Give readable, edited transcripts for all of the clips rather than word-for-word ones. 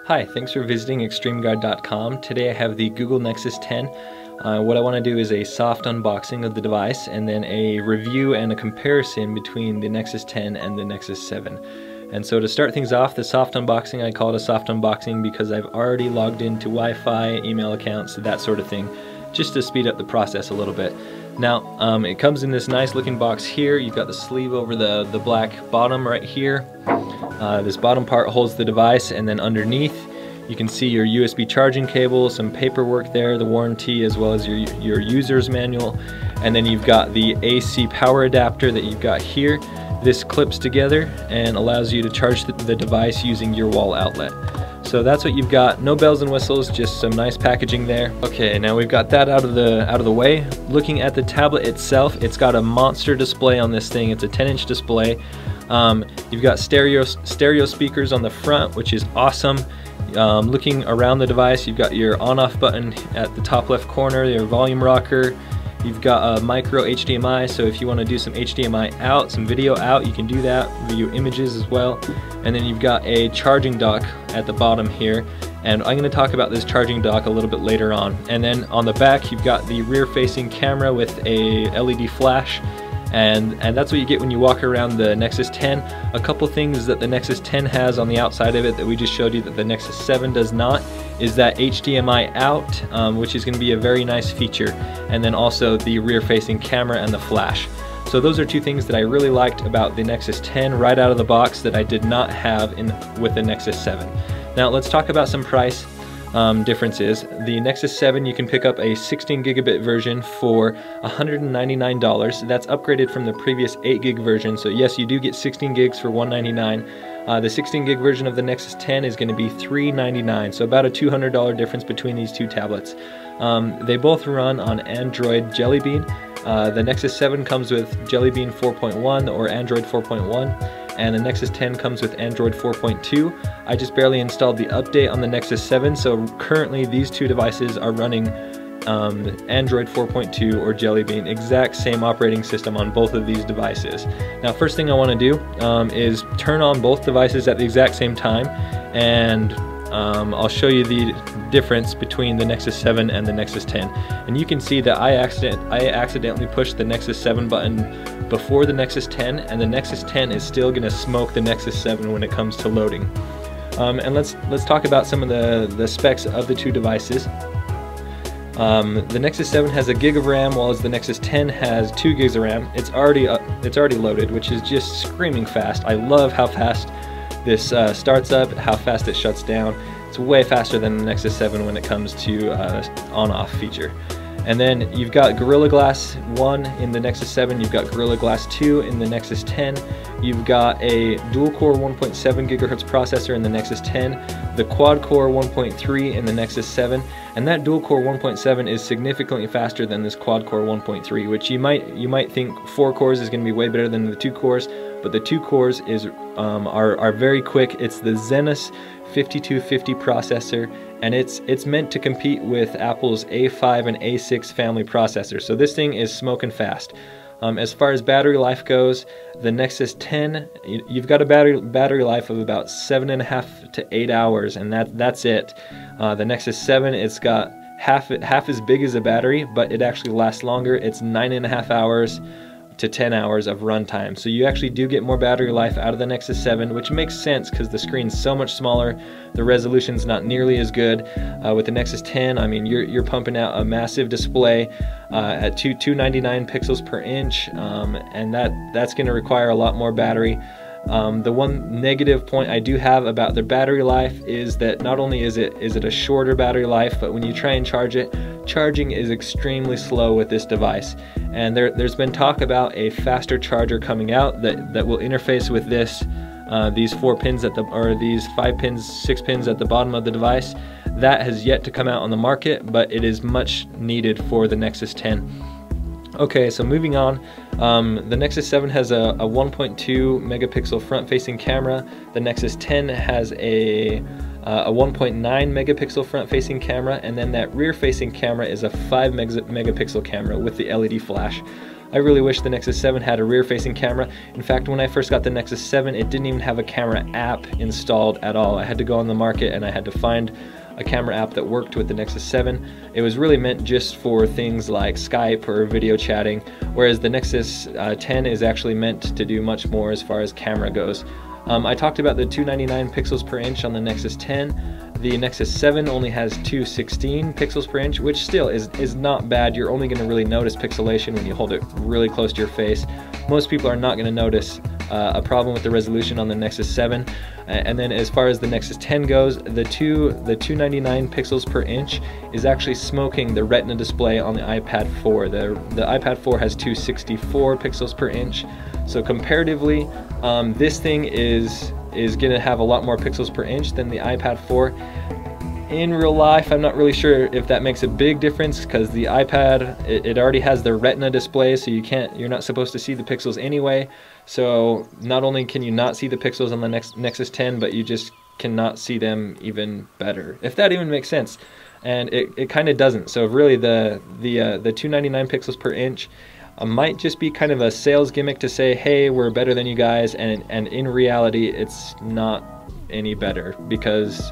Hi, thanks for visiting XtremeGuard.com. Today I have the Google Nexus 10. What I want to do is a soft unboxing of the device and then a review and a comparison between the Nexus 10 and the Nexus 7. And so to start things off, the soft unboxing, I call it a soft unboxing because I've already logged into Wi-Fi, email accounts, that sort of thing, just to speed up the process a little bit. Now, it comes in this nice looking box here. You've got the sleeve over the black bottom right here. This bottom part holds the device, and then underneath you can see your USB charging cable, some paperwork there, the warranty, as well as your user's manual. And then you've got the AC power adapter that you've got here. This clips together and allows you to charge the device using your wall outlet. So that's what you've got. No bells and whistles, just some nice packaging there. Okay, now we've got that out of the way. Looking at the tablet itself, it's got a monster display on this thing. It's a 10-inch display. You've got stereo speakers on the front, which is awesome. Looking around the device, you've got your on-off button at the top left corner, your volume rocker. You've got a micro HDMI, so if you want to do some HDMI out, some video out, you can do that, view images as well. And then you've got a charging dock at the bottom here, and I'm going to talk about this charging dock a little bit later on. And then on the back, you've got the rear-facing camera with a LED flash, and that's what you get when you walk around the Nexus 10. A couple things that the Nexus 10 has on the outside of it that we just showed you that the Nexus 7 does not is that HDMI out, which is going to be a very nice feature, and then also the rear-facing camera and the flash. So those are two things that I really liked about the Nexus 10 right out of the box that I did not have with the Nexus 7. Now let's talk about some price differences. The Nexus 7, you can pick up a 16 gigabit version for $199. That's upgraded from the previous 8 gig version. So yes, you do get 16 gigs for $199. The 16 gig version of the Nexus 10 is going to be $399. So about a $200 difference between these two tablets. They both run on Android Jelly Bean. The Nexus 7 comes with Jelly Bean 4.1 or Android 4.1. And the Nexus 10 comes with Android 4.2. I just barely installed the update on the Nexus 7, so currently these two devices are running Android 4.2 or Jelly Bean, exact same operating system on both of these devices. Now, first thing I want to do is turn on both devices at the exact same time, and I'll show you the difference between the Nexus 7 and the Nexus 10. And you can see that I accidentally pushed the Nexus 7 button before the Nexus 10, and the Nexus 10 is still going to smoke the Nexus 7 when it comes to loading. And let's talk about some of the specs of the two devices. The Nexus 7 has a gig of RAM, while the Nexus 10 has 2 gigs of RAM. It's already loaded, which is just screaming fast. I love how fast this starts up, how fast it shuts down. It's way faster than the Nexus 7 when it comes to on-off feature. And then you've got Gorilla Glass 1 in the Nexus 7, you've got Gorilla Glass 2 in the Nexus 10, you've got a dual-core 1.7 gigahertz processor in the Nexus 10, the quad-core 1.3 in the Nexus 7, and that dual-core 1.7 is significantly faster than this quad-core 1.3, which you might think 4 cores is going to be way better than the 2 cores, but the 2 cores are very quick. It's the Zenus 5250 processor, and it's meant to compete with Apple's A5 and A6 family processors. So this thing is smoking fast. As far as battery life goes, the Nexus 10, you've got a battery life of about 7.5 to 8 hours, and that's it. The Nexus 7, it's got half as big as a battery, but it actually lasts longer. It's 9.5 hours to 10 hours of runtime. So you actually do get more battery life out of the Nexus 7, which makes sense because the screen's so much smaller, the resolution's not nearly as good. With the Nexus 10, I mean, you're pumping out a massive display at 299 pixels per inch, and that's going to require a lot more battery. The one negative point I do have about the battery life is that not only is it a shorter battery life, but when you try and charge it, charging is extremely slow with this device. And there's been talk about a faster charger coming out that will interface with these 4 pins these 5 pins, 6 pins at the bottom of the device. That has yet to come out on the market, but it is much needed for the Nexus 10. Okay, so moving on, the Nexus 7 has a 1.2 megapixel front-facing camera. The Nexus 10 has a a 1.9 megapixel front-facing camera, and then that rear-facing camera is a 5 megapixel camera with the LED flash. I really wish the Nexus 7 had a rear-facing camera. In fact, when I first got the Nexus 7, it didn't even have a camera app installed at all. I had to go on the market and I had to find a camera app that worked with the Nexus 7. It was really meant just for things like Skype or video chatting, whereas the Nexus 10 is actually meant to do much more as far as camera goes. I talked about the 299 pixels per inch on the Nexus 10. The Nexus 7 only has 216 pixels per inch, which still is not bad. You're only going to really notice pixelation when you hold it really close to your face. Most people are not going to notice a problem with the resolution on the Nexus 7. And then as far as the Nexus 10 goes, the 299 pixels per inch is actually smoking the retina display on the iPad 4. The iPad 4 has 264 pixels per inch. So comparatively, this thing is going to have a lot more pixels per inch than the iPad 4. In real life, I'm not really sure if that makes a big difference, because the iPad, it already has the retina display, so you're not supposed to see the pixels anyway. So not only can you not see the pixels on the Nexus 10, but you just cannot see them even better, if that even makes sense. And it kind of doesn't. So really the 299 pixels per inch might just be kind of a sales gimmick to say, hey, we're better than you guys, and in reality it's not any better, because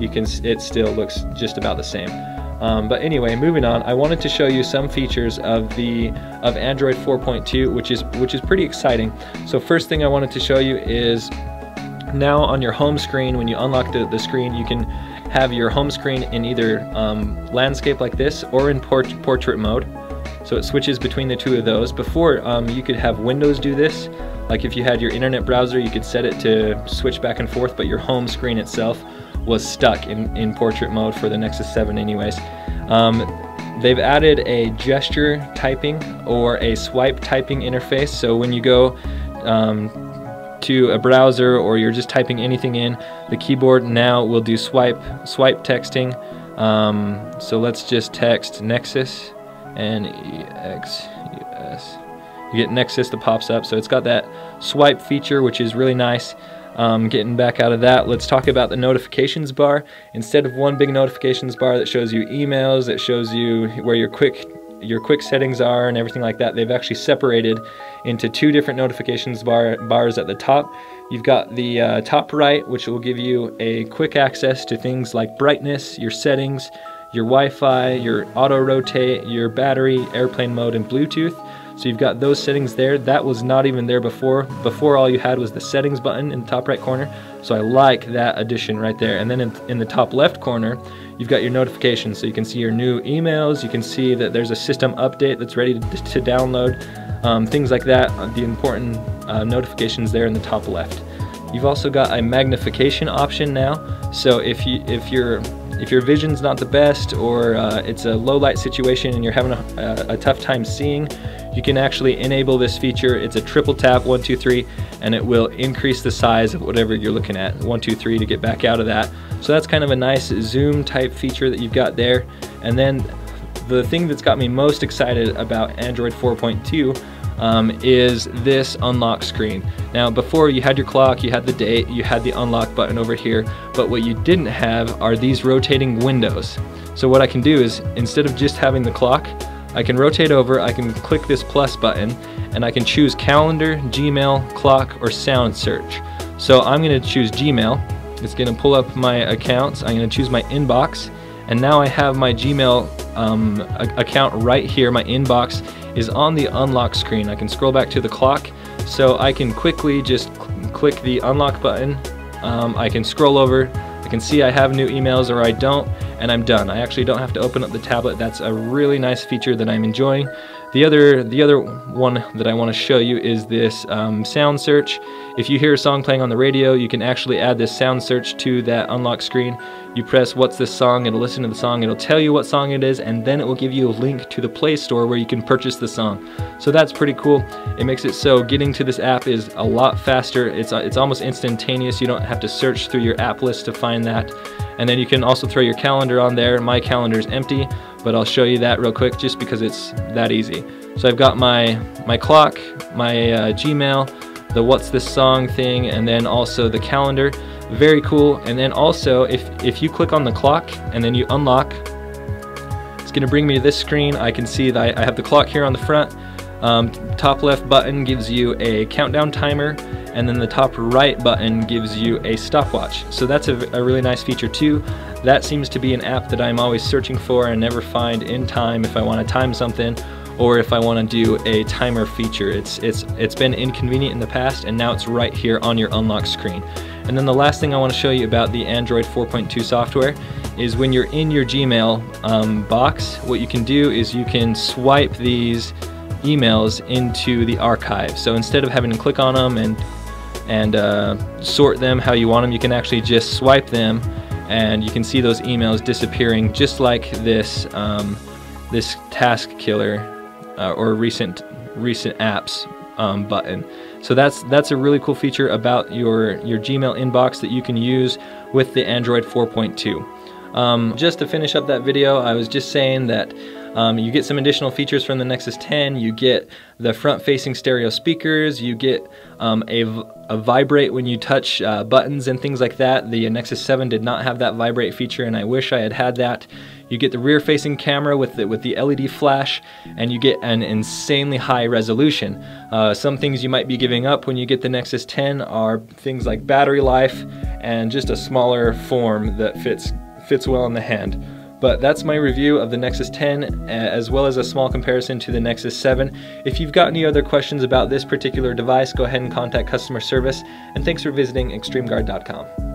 it still looks just about the same. But anyway, moving on, I wanted to show you some features of Android 4.2, which is pretty exciting. So first thing I wanted to show you is now on your home screen, when you unlock the screen, you can have your home screen in either landscape like this or in portrait mode. So it switches between the two of those. Before, you could have Windows do this. Like if you had your internet browser, you could set it to switch back and forth, but your home screen itself was stuck in portrait mode for the Nexus 7 anyways. They've added a gesture typing or a swipe typing interface. So when you go to a browser or you're just typing anything in, the keyboard now will do swipe texting. So let's just text Nexus. N-E-X-U-S. You get Nexus that pops up, so it's got that swipe feature, which is really nice. Getting back out of that, let's talk about the notifications bar. Instead of one big notifications bar that shows you emails, that shows you where your quick settings are and everything like that, they've actually separated into two different notifications bars at the top. You've got the top right, which will give you a quick access to things like brightness, your settings, your Wi-Fi, your auto rotate, your battery, airplane mode, and Bluetooth. So you've got those settings there. That was not even there before. Before, all you had was the settings button in the top right corner. So I like that addition right there. And then in the top left corner, you've got your notifications. So you can see your new emails. You can see that there's a system update that's ready to download. Things like that. The important notifications there in the top left. You've also got a magnification option now. So if your vision's not the best, or it's a low light situation and you're having a tough time seeing, you can actually enable this feature. It's a triple tap, 1, 2, 3, and it will increase the size of whatever you're looking at. 1, 2, 3 to get back out of that. So that's kind of a nice zoom type feature that you've got there. And then the thing that's got me most excited about Android 4.2 is this unlock screen. Now before, you had your clock, you had the date, you had the unlock button over here, but what you didn't have are these rotating windows. So what I can do is, instead of just having the clock, I can rotate over, I can click this plus button, and I can choose calendar, Gmail, clock, or sound search. So I'm going to choose Gmail. It's going to pull up my accounts. I'm going to choose my inbox, and now I have my Gmail account right here. My inbox is on the unlock screen. I can scroll back to the clock, so I can quickly just click the unlock button. I can scroll over, I can see I have new emails or I don't, and I'm done. I actually don't have to open up the tablet. That's a really nice feature that I'm enjoying. The other one that I want to show you is this sound search. If you hear a song playing on the radio, you can actually add this sound search to that unlock screen. You press "What's this song?" It'll listen to the song, it'll tell you what song it is, and then it will give you a link to the Play Store where you can purchase the song. So that's pretty cool. It makes it so getting to this app is a lot faster. It's almost instantaneous. You don't have to search through your app list to find that. And then you can also throw your calendar on there. My calendar is empty, but I'll show you that real quick just because it's that easy. So I've got my clock, my Gmail, the "What's this song" thing, and then also the calendar. Very cool. And then also, if you click on the clock and then you unlock, it's going to bring me to this screen. I can see that I have the clock here on the front. Top left button gives you a countdown timer, and then the top right button gives you a stopwatch. So that's a really nice feature too. That seems to be an app that I'm always searching for and never find in time if I want to time something, or if I want to do a timer feature. It's been inconvenient in the past, and now it's right here on your unlock screen. And then the last thing I want to show you about the Android 4.2 software is when you're in your Gmail box, what you can do is you can swipe these emails into the archive. So instead of having to click on them and sort them how you want them, you can actually just swipe them, and you can see those emails disappearing, just like this this task killer or recent apps button. So that's a really cool feature about your Gmail inbox that you can use with the Android 4.2. Just to finish up that video, I was just saying that you get some additional features from the Nexus 10. You get the front-facing stereo speakers. You get a vibrate when you touch buttons and things like that. The Nexus 7 did not have that vibrate feature, and I wish I had had that. You get the rear-facing camera with the LED flash, and you get an insanely high resolution. Some things you might be giving up when you get the Nexus 10 are things like battery life and just a smaller form that fits well in the hand. But that's my review of the Nexus 10, as well as a small comparison to the Nexus 7. If you've got any other questions about this particular device, go ahead and contact customer service. And thanks for visiting XtremeGuard.com.